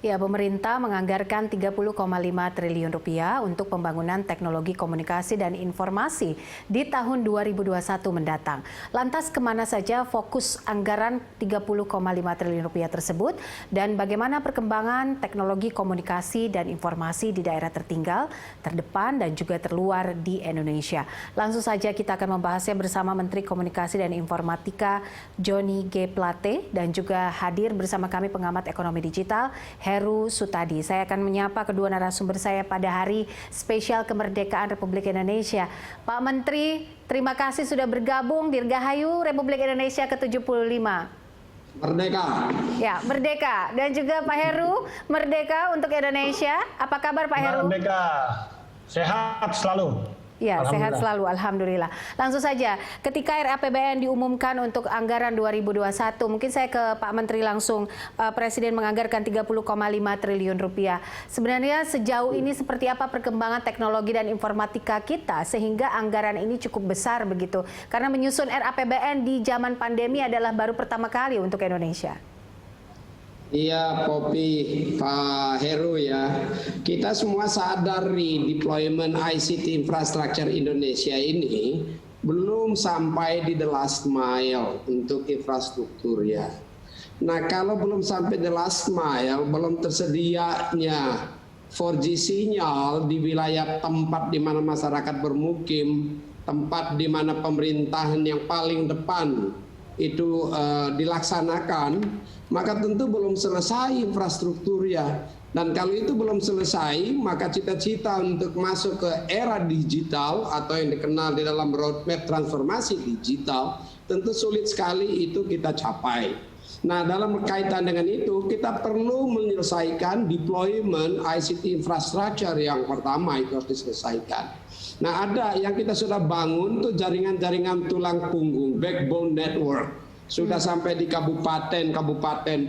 Ya, pemerintah menganggarkan 30,5 triliun rupiah untuk pembangunan teknologi komunikasi dan informasi di tahun 2021 mendatang. Lantas kemana saja fokus anggaran 30,5 triliun rupiah tersebut dan bagaimana perkembangan teknologi komunikasi dan informasi di daerah tertinggal, terdepan dan juga terluar di Indonesia. Langsung saja kita akan membahasnya bersama Menteri Komunikasi dan Informatika Johnny G. Plate dan juga hadir bersama kami pengamat ekonomi digital Heru Sutadi. Saya akan menyapa kedua narasumber saya pada hari spesial kemerdekaan Republik Indonesia. Pak Menteri, terima kasih sudah bergabung di Dirgahayu Republik Indonesia ke-75. Merdeka. Ya, merdeka. Dan juga Pak Heru, merdeka untuk Indonesia. Apa kabar Pak Heru? Merdeka. Sehat selalu. Ya, sehat selalu, alhamdulillah. Langsung saja, ketika RAPBN diumumkan untuk anggaran 2021, mungkin saya ke Pak Menteri langsung. Presiden menganggarkan 30,5 triliun rupiah. Sebenarnya sejauh ini seperti apa perkembangan teknologi dan informatika kita sehingga anggaran ini cukup besar begitu? Karena menyusun RAPBN di zaman pandemi adalah baru pertama kali untuk Indonesia. Iya, Popi, Pak Heru ya. Kita semua sadari deployment ICT infrastructure Indonesia ini belum sampai di the last mile untuk infrastruktur ya. Nah, kalau belum sampai the last mile, belum tersedianya 4G sinyal di wilayah tempat di mana masyarakat bermukim, tempat di mana pemerintahan yang paling depan itu dilaksanakan, maka tentu belum selesai infrastruktur ya. Dan kalau itu belum selesai, maka cita-cita untuk masuk ke era digital atau yang dikenal di dalam roadmap transformasi digital tentu sulit sekali itu kita capai. Nah, dalam kaitan dengan itu kita perlu menyelesaikan deployment ICT infrastructure yang pertama itu harus diselesaikan. Nah, ada yang kita sudah bangun tuh jaringan-jaringan tulang punggung, backbone network. Sudah sampai di kabupaten,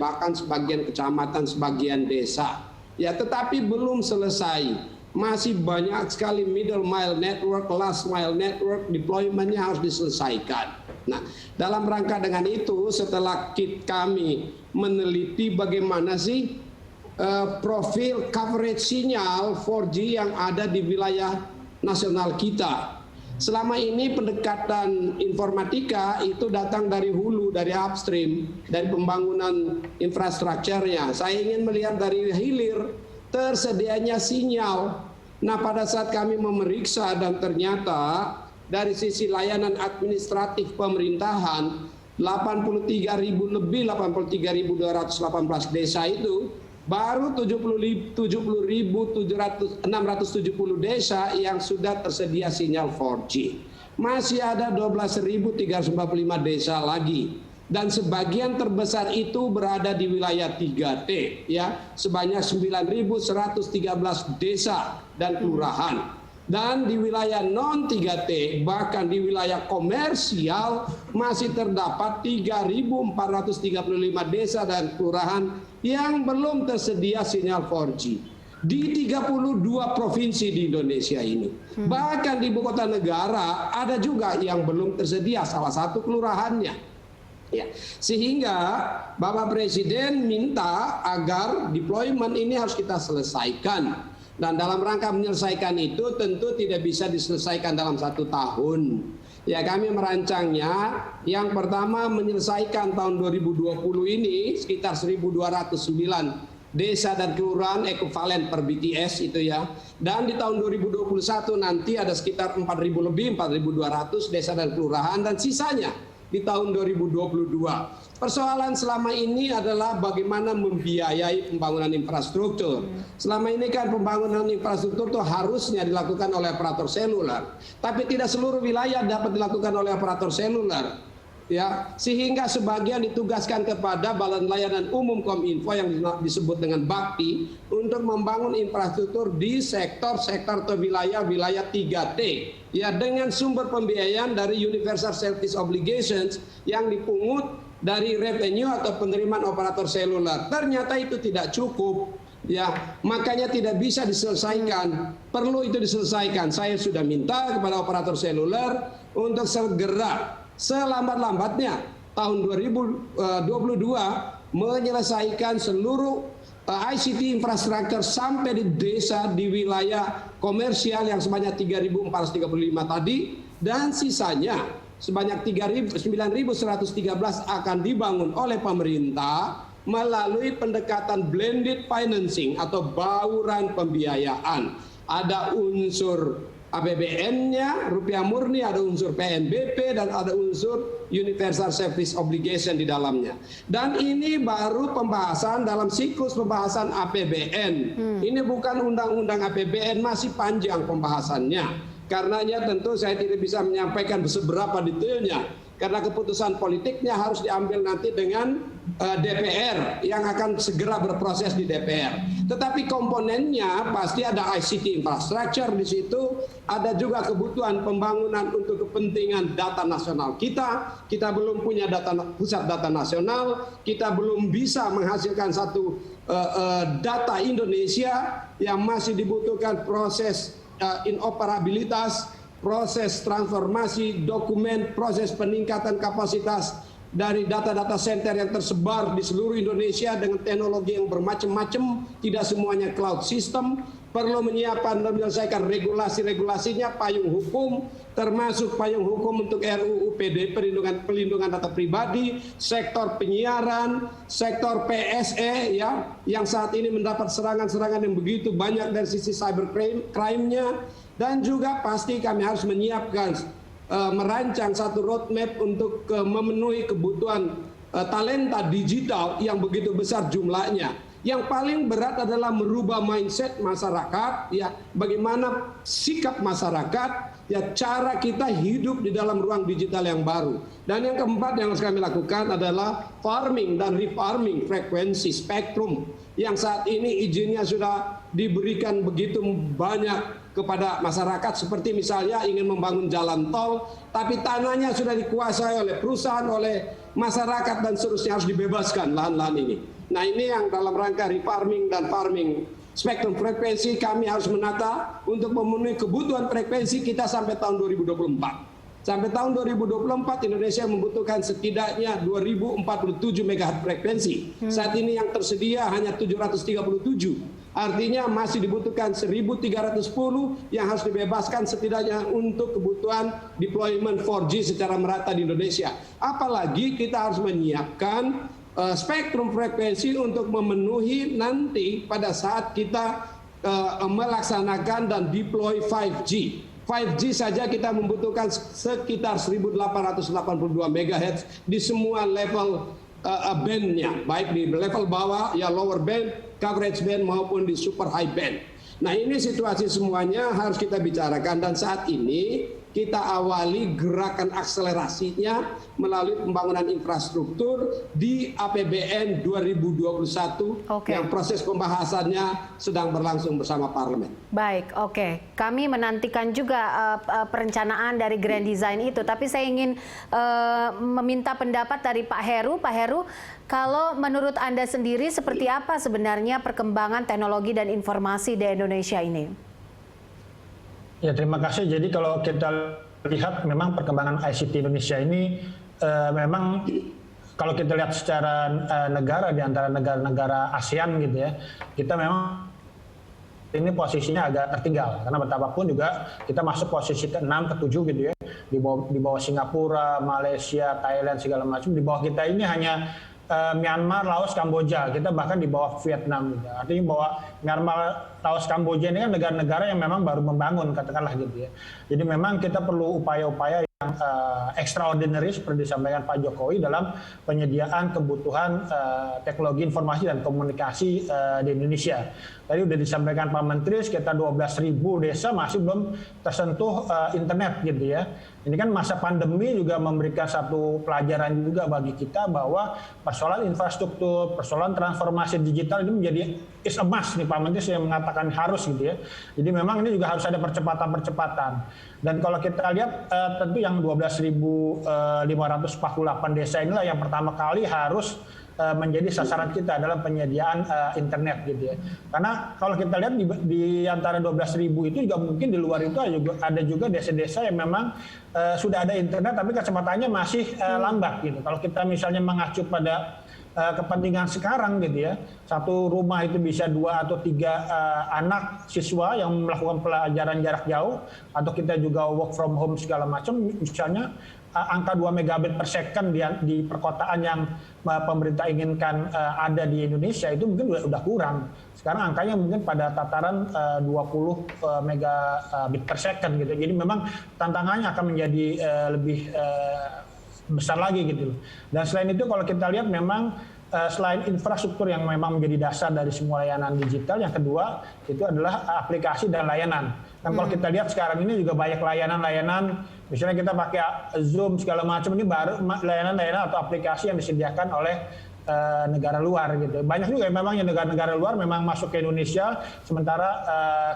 bahkan sebagian kecamatan, sebagian desa. Ya, tetapi belum selesai. Masih banyak sekali middle mile network, last mile network, deployment-nya harus diselesaikan. Nah, dalam rangka dengan itu, setelah kami meneliti bagaimana sih profil coverage sinyal 4G yang ada di wilayah nasional kita. Selama ini pendekatan informatika itu datang dari hulu, dari upstream, dari pembangunan infrastrukturnya. Saya ingin melihat dari hilir tersedianya sinyal. Nah, pada saat kami memeriksa dan ternyata dari sisi layanan administratif pemerintahan 83.000 lebih 83.218 desa itu baru 70.670 desa yang sudah tersedia sinyal 4G. Masih ada 12.345 desa lagi. Dan sebagian terbesar itu berada di wilayah 3T, ya, sebanyak 9.113 desa dan kelurahan. Dan di wilayah non 3T, bahkan di wilayah komersial masih terdapat 3.435 desa dan kelurahan yang belum tersedia sinyal 4G di 32 provinsi di Indonesia ini. Bahkan di ibu kota negara ada juga yang belum tersedia, salah satu kelurahannya. Ya, sehingga Bapak Presiden minta agar deployment ini harus kita selesaikan. Dan dalam rangka menyelesaikan itu tentu tidak bisa diselesaikan dalam 1 tahun. Ya, kami merancangnya yang pertama menyelesaikan tahun 2020 ini sekitar 1.209 desa dan kelurahan ekivalen per BTS itu ya. Dan di tahun 2021 nanti ada sekitar 4.000 lebih, 4.200 desa dan kelurahan dan sisanya di tahun 2022. Persoalan selama ini adalah bagaimana membiayai pembangunan infrastruktur. Selama ini kan pembangunan infrastruktur itu harusnya dilakukan oleh operator seluler, tapi tidak seluruh wilayah dapat dilakukan oleh operator seluler. Ya, sehingga sebagian ditugaskan kepada Badan Layanan Umum Kominfo yang disebut dengan Bakti untuk membangun infrastruktur di sektor-sektor atau wilayah-wilayah 3T ya, dengan sumber pembiayaan dari Universal Service Obligations yang dipungut dari revenue atau penerimaan operator seluler. Ternyata itu tidak cukup ya, makanya tidak bisa diselesaikan. Perlu itu diselesaikan. Saya sudah minta kepada operator seluler untuk segera selambat-lambatnya tahun 2022 menyelesaikan seluruh ICT infrastructure sampai di desa, di wilayah komersial yang sebanyak 3.435 tadi, dan sisanya sebanyak 9.113 akan dibangun oleh pemerintah melalui pendekatan blended financing atau bauran pembiayaan. Ada unsur APBN-nya, rupiah murni, ada unsur PNBP, dan ada unsur Universal Service Obligation di dalamnya. Dan ini baru pembahasan dalam siklus pembahasan APBN. Ini bukan undang-undang APBN, masih panjang pembahasannya. Karenanya tentu saya tidak bisa menyampaikan seberapa detailnya, karena keputusan politiknya harus diambil nanti dengan DPR yang akan segera berproses di DPR. Tetapi komponennya pasti ada ICT infrastructure di situ, ada juga kebutuhan pembangunan untuk kepentingan data nasional kita. Kita belum punya pusat data nasional, kita belum bisa menghasilkan satu data Indonesia yang masih dibutuhkan proses inoperabilitas, proses transformasi dokumen, proses peningkatan kapasitas dari data-data center yang tersebar di seluruh Indonesia dengan teknologi yang bermacam-macam, tidak semuanya cloud system, perlu menyiapkan dan menyelesaikan regulasi-regulasinya, payung hukum, termasuk payung hukum untuk RUU perlindungan data pribadi, sektor penyiaran, sektor PSE ya, yang saat ini mendapat serangan-serangan yang begitu banyak dari sisi cyber crime-nya, dan juga pasti kami harus menyiapkan merancang satu roadmap untuk memenuhi kebutuhan talenta digital yang begitu besar jumlahnya. Yang paling berat adalah merubah mindset masyarakat, ya, bagaimana sikap masyarakat, ya, cara kita hidup di dalam ruang digital yang baru. Dan yang keempat yang harus kami lakukan adalah farming dan refarming frekuensi spektrum yang saat ini izinnya sudah diberikan begitu banyak kepada masyarakat, seperti misalnya ingin membangun jalan tol, tapi tanahnya sudah dikuasai oleh perusahaan, oleh masyarakat, dan seterusnya harus dibebaskan lahan-lahan ini. Nah, ini yang dalam rangka refarming dan farming spektrum frekuensi kami harus menata untuk memenuhi kebutuhan frekuensi kita sampai tahun 2024. Sampai tahun 2024 Indonesia membutuhkan setidaknya 2047 MHz frekuensi. Saat ini yang tersedia hanya 737. Artinya masih dibutuhkan 1310 yang harus dibebaskan setidaknya untuk kebutuhan deployment 4G secara merata di Indonesia. Apalagi kita harus menyiapkan spektrum frekuensi untuk memenuhi nanti pada saat kita melaksanakan dan deploy 5G. 5G saja kita membutuhkan sekitar 1882 MHz di semua level bandnya, baik di level bawah, ya lower band, coverage band, maupun di super high band. Nah, ini situasi semuanya harus kita bicarakan, dan saat ini kita awali gerakan akselerasinya melalui pembangunan infrastruktur di APBN 2021 yang proses pembahasannya sedang berlangsung bersama Parlemen. Baik, oke. Kami menantikan juga perencanaan dari Grand Design itu, tapi saya ingin meminta pendapat dari Pak Heru. Pak Heru, kalau menurut Anda sendiri seperti apa sebenarnya perkembangan teknologi dan informasi di Indonesia ini? Ya, terima kasih. Jadi kalau kita lihat memang perkembangan ICT Indonesia ini memang kalau kita lihat secara negara di antara negara-negara ASEAN gitu ya, kita memang ini posisinya agak tertinggal karena betapapun juga kita masuk posisi ke-6, ke-7 gitu ya, di bawah Singapura, Malaysia, Thailand segala macam. Di bawah kita ini hanya Myanmar, Laos, Kamboja, kita bahkan di bawah Vietnam gitu. Artinya bahwa Myanmar, Laos, Kamboja ini kan negara-negara yang memang baru membangun, katakanlah gitu ya. Jadi memang kita perlu upaya-upaya yang extraordinary seperti disampaikan Pak Jokowi dalam penyediaan kebutuhan teknologi informasi dan komunikasi di Indonesia. Tadi sudah disampaikan Pak Menteri sekitar 12.000 desa masih belum tersentuh internet gitu ya. Ini kan masa pandemi juga memberikan satu pelajaran juga bagi kita bahwa persoalan infrastruktur, persoalan transformasi digital ini menjadi is a must nih Pak Menteri yang mengatakan harus gitu ya. Jadi memang ini juga harus ada percepatan-percepatan. Dan kalau kita lihat tentu yang 12.548 desa inilah yang pertama kali harus menjadi sasaran kita dalam penyediaan internet gitu ya. Karena kalau kita lihat di antara 12.000 itu juga mungkin di luar itu ada juga desa-desa yang memang sudah ada internet tapi kecepatannya masih lambat gitu. Kalau kita misalnya mengacu pada kepentingan sekarang gitu ya. Satu rumah itu bisa 2 atau 3 anak siswa yang melakukan pelajaran jarak jauh, atau kita juga work from home segala macam. Misalnya angka 2 megabit per second di perkotaan yang pemerintah inginkan ada di Indonesia itu mungkin udah kurang. Sekarang angkanya mungkin pada tataran 20 megabit per second gitu. Jadi memang tantangannya akan menjadi lebih besar lagi gitu. Dan selain itu kalau kita lihat memang selain infrastruktur yang memang menjadi dasar dari semua layanan digital, yang kedua itu adalah aplikasi dan layanan. Dan kalau kita lihat sekarang ini juga banyak layanan-layanan, misalnya kita pakai Zoom segala macam, ini baru layanan-layanan atau aplikasi yang disediakan oleh negara luar gitu. Banyak juga memang yang negara-negara luar memang masuk ke Indonesia, sementara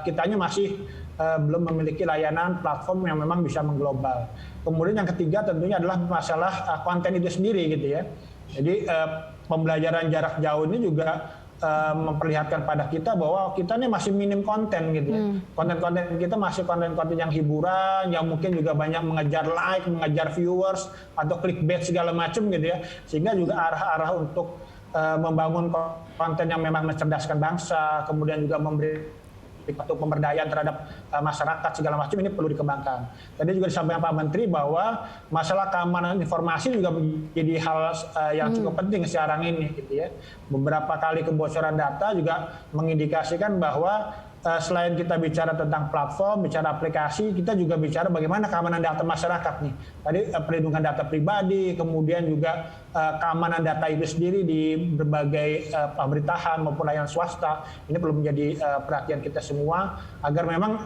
kitanya masih belum memiliki layanan platform yang memang bisa mengglobal. Kemudian yang ketiga tentunya adalah masalah konten itu sendiri gitu ya. Jadi pembelajaran jarak jauh ini juga memperlihatkan pada kita bahwa kita ini masih minim konten gitu ya. Konten-konten kita masih konten-konten yang hiburan, yang mungkin juga banyak mengejar like, mengejar viewers, atau clickbait segala macam gitu ya. Sehingga juga arah-arah untuk membangun konten yang memang mencerdaskan bangsa, kemudian juga memberi atau pemberdayaan terhadap masyarakat segala macam ini perlu dikembangkan. Tadi juga disampaikan Pak Menteri bahwa masalah keamanan informasi juga menjadi hal yang cukup penting sekarang ini gitu ya. Beberapa kali kebocoran data juga mengindikasikan bahwa selain kita bicara tentang platform, bicara aplikasi, kita juga bicara bagaimana keamanan data masyarakat nih. Tadi perlindungan data pribadi, kemudian juga keamanan data itu sendiri di berbagai pemerintahan maupun layanan swasta. Ini perlu menjadi perhatian kita semua agar memang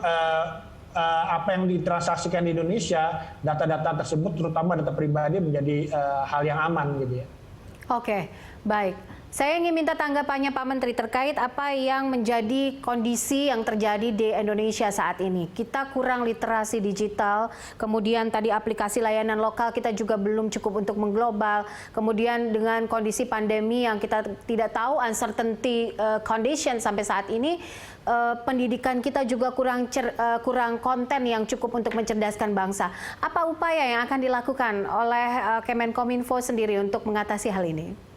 apa yang ditransaksikan di Indonesia, data-data tersebut terutama data pribadi menjadi hal yang aman gitu ya. Oke, baik. Saya ingin minta tanggapannya Pak Menteri terkait apa yang menjadi kondisi yang terjadi di Indonesia saat ini. Kita kurang literasi digital, kemudian tadi aplikasi layanan lokal kita juga belum cukup untuk mengglobal. Kemudian dengan kondisi pandemi yang kita tidak tahu, uncertainty condition sampai saat ini, pendidikan kita juga kurang konten yang cukup untuk mencerdaskan bangsa. Apa upaya yang akan dilakukan oleh Kemenkominfo sendiri untuk mengatasi hal ini?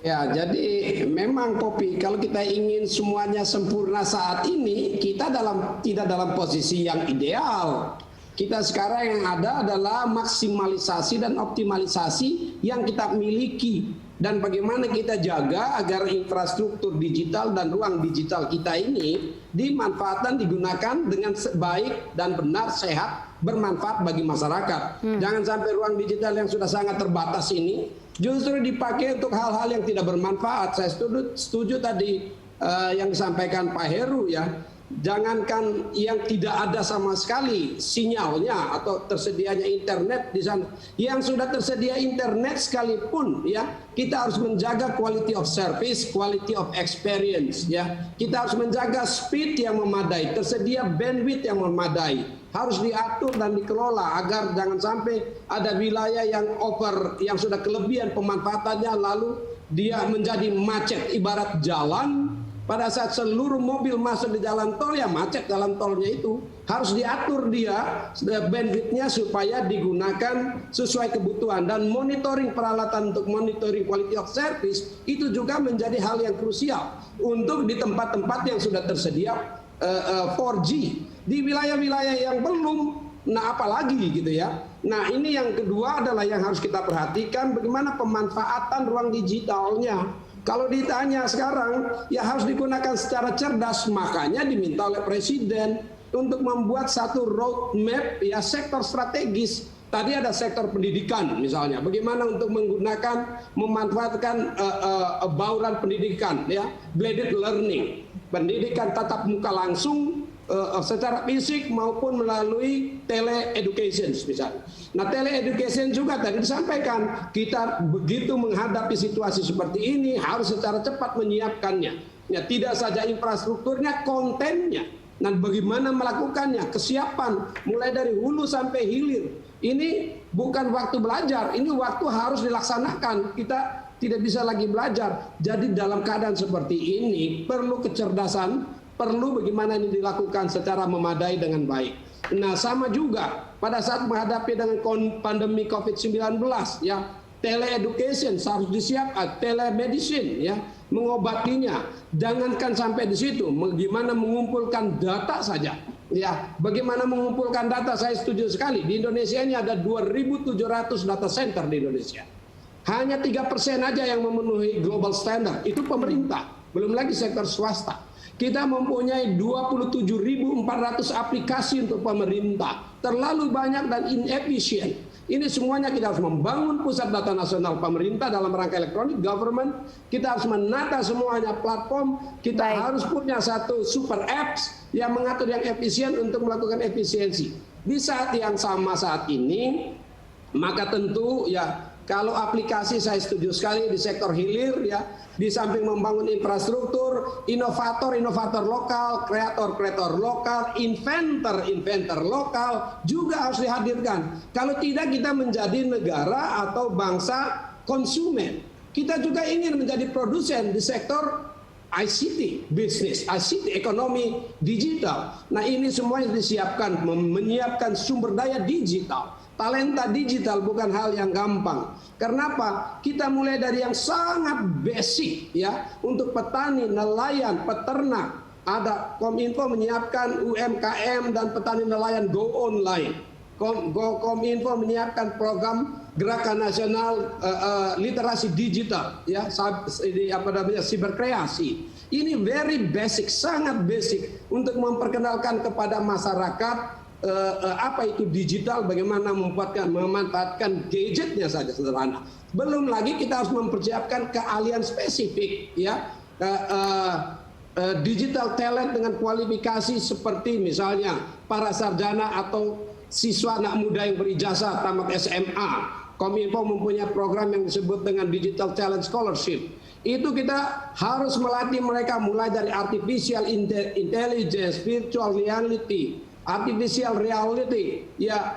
Ya, jadi memang Poppy, kalau kita ingin semuanya sempurna saat ini, kita tidak dalam posisi yang ideal. Kita sekarang yang ada adalah maksimalisasi dan optimalisasi yang kita miliki. Dan bagaimana kita jaga agar infrastruktur digital dan ruang digital kita ini dimanfaatkan, digunakan dengan baik dan benar, sehat, bermanfaat bagi masyarakat. Jangan sampai ruang digital yang sudah sangat terbatas ini justru dipakai untuk hal-hal yang tidak bermanfaat. Saya setuju tadi yang disampaikan Pak Heru ya. Jangankan yang tidak ada sama sekali sinyalnya atau tersedianya internet di sana, yang sudah tersedia internet sekalipun ya, kita harus menjaga quality of service, quality of experience ya. Kita harus menjaga speed yang memadai, tersedia bandwidth yang memadai, harus diatur dan dikelola agar jangan sampai ada wilayah yang yang sudah kelebihan pemanfaatannya lalu dia menjadi macet. Ibarat jalan, pada saat seluruh mobil masuk di jalan tol, ya macet jalan tolnya itu. Harus diatur dia bandwidthnya supaya digunakan sesuai kebutuhan. Dan monitoring peralatan untuk monitoring quality of service itu juga menjadi hal yang krusial untuk di tempat-tempat yang sudah tersedia 4G. Di wilayah-wilayah yang belum, nah apalagi gitu ya. Nah ini yang kedua adalah yang harus kita perhatikan, bagaimana pemanfaatan ruang digitalnya. Kalau ditanya sekarang, ya harus digunakan secara cerdas. Makanya diminta oleh Presiden untuk membuat satu roadmap ya sektor strategis. Tadi ada sektor pendidikan misalnya. Bagaimana untuk memanfaatkan bauran pendidikan ya, blended learning, pendidikan tatap muka langsung secara fisik maupun melalui tele-education misalnya. Nah, tele-education juga tadi disampaikan, kita begitu menghadapi situasi seperti ini harus secara cepat menyiapkannya. Ya, tidak saja infrastrukturnya, kontennya. Dan bagaimana melakukannya, kesiapan mulai dari hulu sampai hilir. Ini bukan waktu belajar, ini waktu harus dilaksanakan. Kita tidak bisa lagi belajar. Jadi dalam keadaan seperti ini perlu kecerdasan, perlu bagaimana ini dilakukan secara memadai dengan baik. Nah, sama juga pada saat menghadapi dengan pandemi COVID-19 ya, Teleeducation harus disiapkan, telemedicine ya, mengobatinya. Jangankan sampai di situ, bagaimana mengumpulkan data saja. Ya, bagaimana mengumpulkan data, saya setuju sekali. Di Indonesia ini ada 2.700 data center di Indonesia. Hanya 3% aja yang memenuhi global standard, itu pemerintah. Belum lagi sektor swasta. Kita mempunyai 27.400 aplikasi untuk pemerintah. Terlalu banyak dan inefisien. Ini semuanya kita harus membangun pusat data nasional pemerintah dalam rangka electronic government. Kita harus menata semuanya platform. Kita harus punya satu super apps yang mengatur yang efisien untuk melakukan efisiensi. Di saat yang sama saat ini, maka tentu ya kalau aplikasi saya setuju sekali di sektor hilir ya, di samping membangun infrastruktur, inovator lokal, kreator lokal, inventor lokal juga harus dihadirkan. Kalau tidak kita menjadi negara atau bangsa konsumen. Kita juga ingin menjadi produsen di sektor ICT bisnis, ICT ekonomi digital. Nah ini semua yang disiapkan, menyiapkan sumber daya digital. Talenta digital bukan hal yang gampang. Kenapa? Kita mulai dari yang sangat basic ya, untuk petani, nelayan, peternak. Ada Kominfo menyiapkan UMKM dan petani nelayan go online. Kominfo menyiapkan program Gerakan Nasional Literasi Digital ya, siberkreasi. Ini very basic, sangat basic untuk memperkenalkan kepada masyarakat apa itu digital, bagaimana memanfaatkan gadgetnya saja sederhana. Belum lagi kita harus mempersiapkan keahlian spesifik ya, digital talent dengan kualifikasi seperti misalnya para sarjana atau siswa anak muda yang berijazah tamat SMA. Kominfo mempunyai program yang disebut dengan Digital Talent Scholarship. Itu kita harus melatih mereka mulai dari artificial intelligence, virtual reality, artificial reality, ya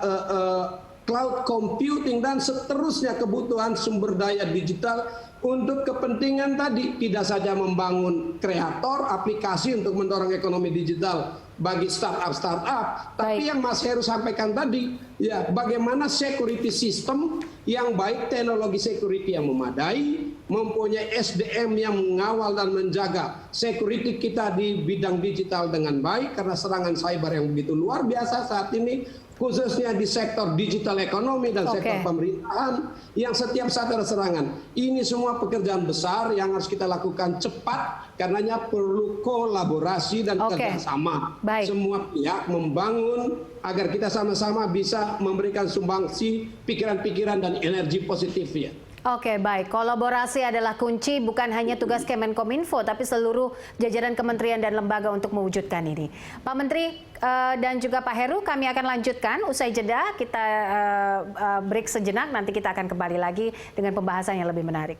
cloud computing dan seterusnya, kebutuhan sumber daya digital untuk kepentingan tadi, tidak saja membangun kreator aplikasi untuk mendorong ekonomi digital bagi startup, tapi yang Mas Heru sampaikan tadi, ya bagaimana security system yang baik, teknologi security yang memadai, mempunyai SDM yang mengawal dan menjaga security kita di bidang digital dengan baik, karena serangan cyber yang begitu luar biasa saat ini, khususnya di sektor digital ekonomi dan sektor pemerintahan yang setiap saat ada serangan. Ini semua pekerjaan besar yang harus kita lakukan cepat, karenanya perlu kolaborasi dan kerjasama. Semua pihak membangun agar kita sama-sama bisa memberikan sumbangsi pikiran-pikiran dan energi positifnya. Oke, baik. Kolaborasi adalah kunci, bukan hanya tugas Kemenkominfo, tapi seluruh jajaran kementerian dan lembaga untuk mewujudkan ini. Pak Menteri dan juga Pak Heru, kami akan lanjutkan usai jeda. Kita break sejenak, nanti kita akan kembali lagi dengan pembahasan yang lebih menarik.